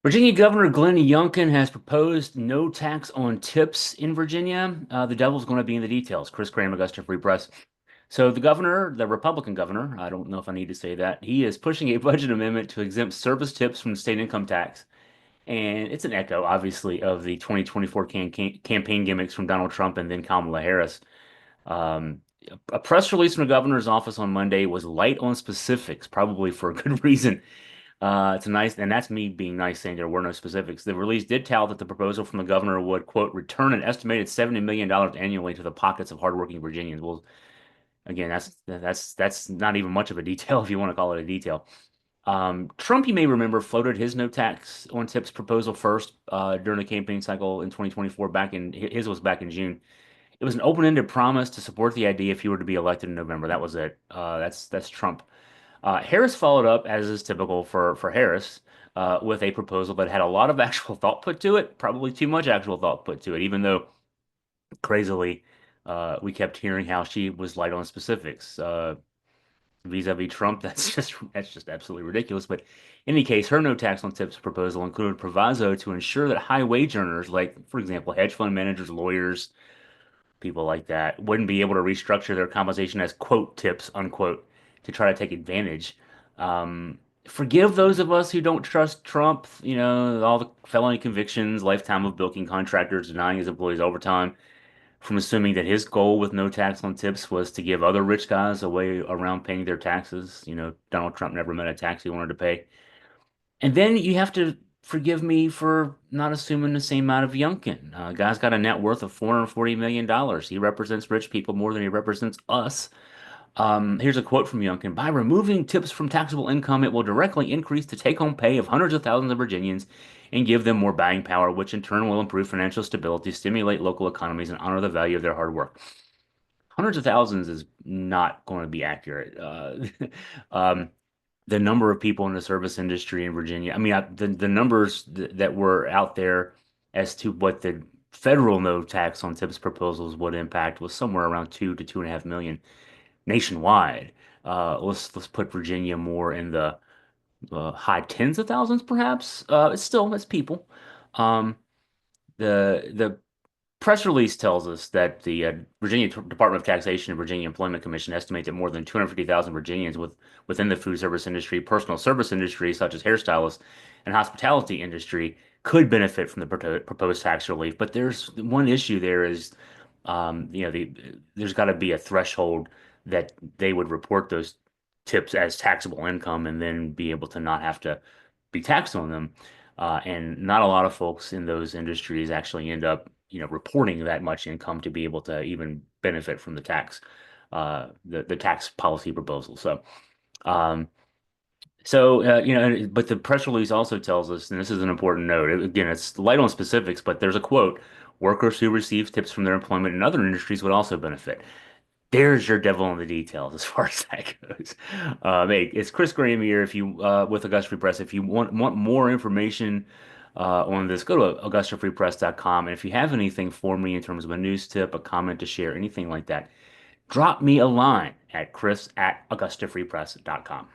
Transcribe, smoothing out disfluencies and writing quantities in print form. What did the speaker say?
Virginia Governor Glenn Youngkin has proposed no tax on tips in Virginia. The devil's going to be in the details. Chris Graham, Augusta Free Press. So the governor, the Republican governor, I don't know if I need to say that, he is pushing a budget amendment to exempt service tips from the state income tax. And it's an echo, obviously, of the 2024 campaign gimmicks from Donald Trump and then Kamala Harris. Um, a press release from the governor's office on Monday was light on specifics, probably for a good reason. It's a nice, and that's me being nice saying there were no specifics. The release did tout that the proposal from the governor would, quote, return an estimated $70 million annually to the pockets of hardworking Virginians. Well, again, that's not even much of a detail if you want to call it a detail. Trump, you may remember, floated his no tax on tips proposal first during the campaign cycle in 2024. His was back in June. It was an open-ended promise to support the idea if he were to be elected in November. That was it. That's Trump. Harris followed up, as is typical for Harris, with a proposal that had a lot of actual thought put to it, probably too much actual thought put to it, even though crazily we kept hearing how she was light on specifics. Vis-a-vis Trump, that's just absolutely ridiculous. But in any case, her no tax on tips proposal included proviso to ensure that high wage earners, like for example, hedge fund managers, lawyers, people like that wouldn't be able to restructure their compensation as quote tips unquote to try to take advantage. Forgive those of us who don't trust Trump, all the felony convictions, lifetime of bilking contractors, denying his employees overtime, from assuming that his goal with no tax on tips was to give other rich guys a way around paying their taxes. Donald Trump never met a tax he wanted to pay. And then you have to forgive me for not assuming the same amount of Youngkin. Guy's got a net worth of $440 million. He represents rich people more than he represents us. Here's a quote from Youngkin. By removing tips from taxable income, it will directly increase the take-home pay of hundreds of thousands of Virginians and give them more buying power, which in turn will improve financial stability, stimulate local economies, and honor the value of their hard work. Hundreds of thousands is not going to be accurate. Um, the number of people in the service industry in Virginia. I mean, the numbers that were out there as to what the federal no tax on tips proposals would impact was somewhere around 2 to 2.5 million nationwide. Let's put Virginia more in the high tens of thousands, perhaps. It's people. Um, the press release tells us that the Virginia Department of Taxation and Virginia Employment Commission estimate that more than 250,000 Virginians within the food service industry, personal service industry, such as hairstylists, and hospitality industry could benefit from the proposed tax relief. But there's one issue there is, there's got to be a threshold that they would report those tips as taxable income and then be able to not have to be taxed on them. And not a lot of folks in those industries actually end up, reporting that much income to be able to even benefit from the tax policy proposal. Um, but the press release also tells us, and this is an important note. Again, it's light on specifics, but there's a quote: "Workers who receive tips from their employment in other industries would also benefit." There's your devil in the details as far as that goes. Hey, it's Chris Graham here. If you with Augusta Free Press, if you want more information on this, go to AugustaFreePress.com. And if you have anything for me in terms of a news tip, a comment to share, anything like that, drop me a line at chris@AugustaFreePress.com.